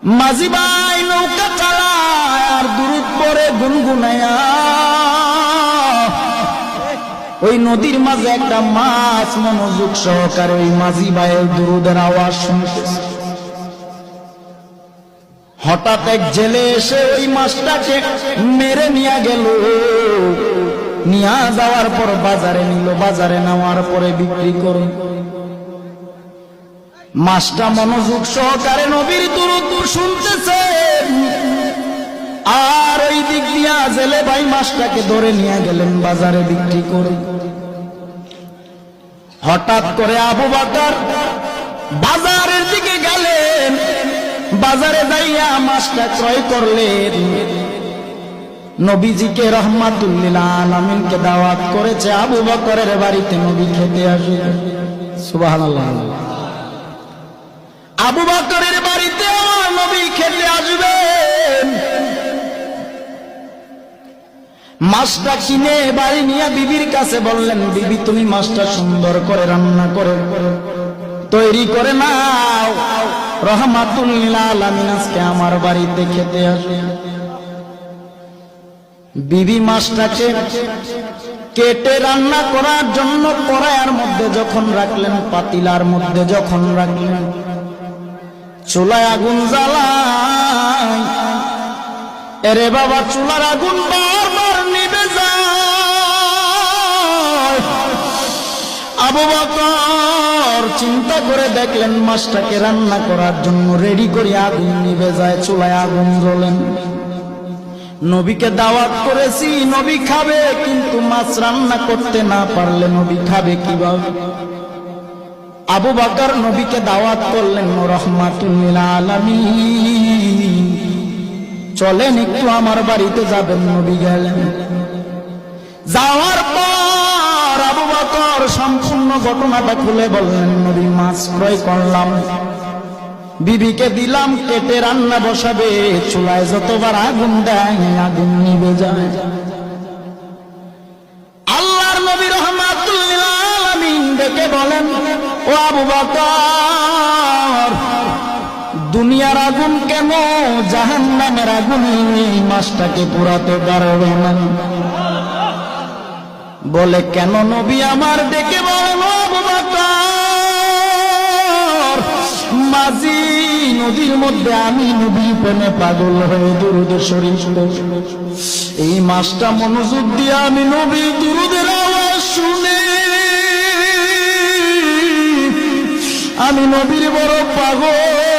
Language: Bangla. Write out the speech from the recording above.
মাঝি ভাই নৌকা চালায় আর দুরূদ পড়ে গুনগুনায়া। ওই নদীর মাঝে একটা মাছ মনোযোগ সহকারে ওই মাঝি ভাইয়ের দুরূদের আওয়াজ শুনতেছে। হঠাৎ এক জেলে এসে ওই মাছটাকে মেরে নিয়ে গেল। নিয়ে যাওয়ার পর বাজারে নিল, বাজারে নেওয়ার পরে বিক্রি করে। মাছটা মনোযোগ সহকারে নবীর দুরূদ শুনতেছে, আর ওই দিক দিয়া জেলে ভাই মাছটাকে ধরে নিয়ে গেলেন বাজারে বিক্রি করে। হঠাৎ করে আবু বকর বাজারের দিকে গেলেন, বাজারে যাইয়া মাছটা ক্রয় করলেন। নবীজিকে রাহমাতুল লিল আলামিনকে দাওয়াত করেছে আবু বকরের বাড়িতে নবী খেতে আসবে। সুবহানাল্লাহ। আবু বকরের বাড়িতে নবী খেতে আসবেন। মাছটা কিনে বাড়ি নিয়ে বিবির কাছে বললেন, বিবি তুমি মাছটা সুন্দর করে রান্না করে তৈরি করে নাও, রাহমাতুল লিল আলামিন আজকে আমার বাড়িতে খেতে আসবে। বিবি মাছটাকে কেটে রান্না করার জন্য কড়াইয়ের মধ্যে যখন রাখলেন, পাতিলার মধ্যে যখন রাখলেন, চুলায় আগুন জ্বালায়। এরে বাবা, চুলার আগুন বারবার নিভে যায়। আবু বকর চিন্তা করে দেখলেন মাছটাকে রান্না করার জন্য রেডি করে আগুন নিভে যায়, চুলায় আগুন জ্বলেন। নবীকে দাওয়াত করেছি, নবী খাবে, কিন্তু মাছ রান্না করতে না পারলে নবী খাবে কিভাবে? আবু বকর নবীকে দাওয়াত করলেন, রাহমাতুল লিল আলামিন চলেন একটু আমার বাড়িতে যাবেন। নবী গেলেন। যাওয়ার পর আবু বকর সম্পূর্ণ ঘটনাটা খুলে বললেন, নবী মাছ ক্রয় করলাম, বিবিকে দিলাম, কেটে রান্না বসাবে, চুলায় যতবার আগুন দেয় আগুন নিভে যায়। আল্লাহর নবী রাহমাতুল লিল আলামিন ডেকে বলেন, ও আবু বকর, দুনিয়ার আগুন কেন জাহান্নামের আগুন মাছটাকে পুরাতে পারবে না? বলে কেন? নবী আমার ডেকে বলেন, ও আবু বকর, মাঝি নদীর মধ্যে আমি নবী প্রেমে পাগল হয়ে দুরূদ শরীফ এই মাছটা মনোযোগ দিয়ে আমি নবী দুরূদের আওয়াজ শুনে আমি নবীর বড় পাগল।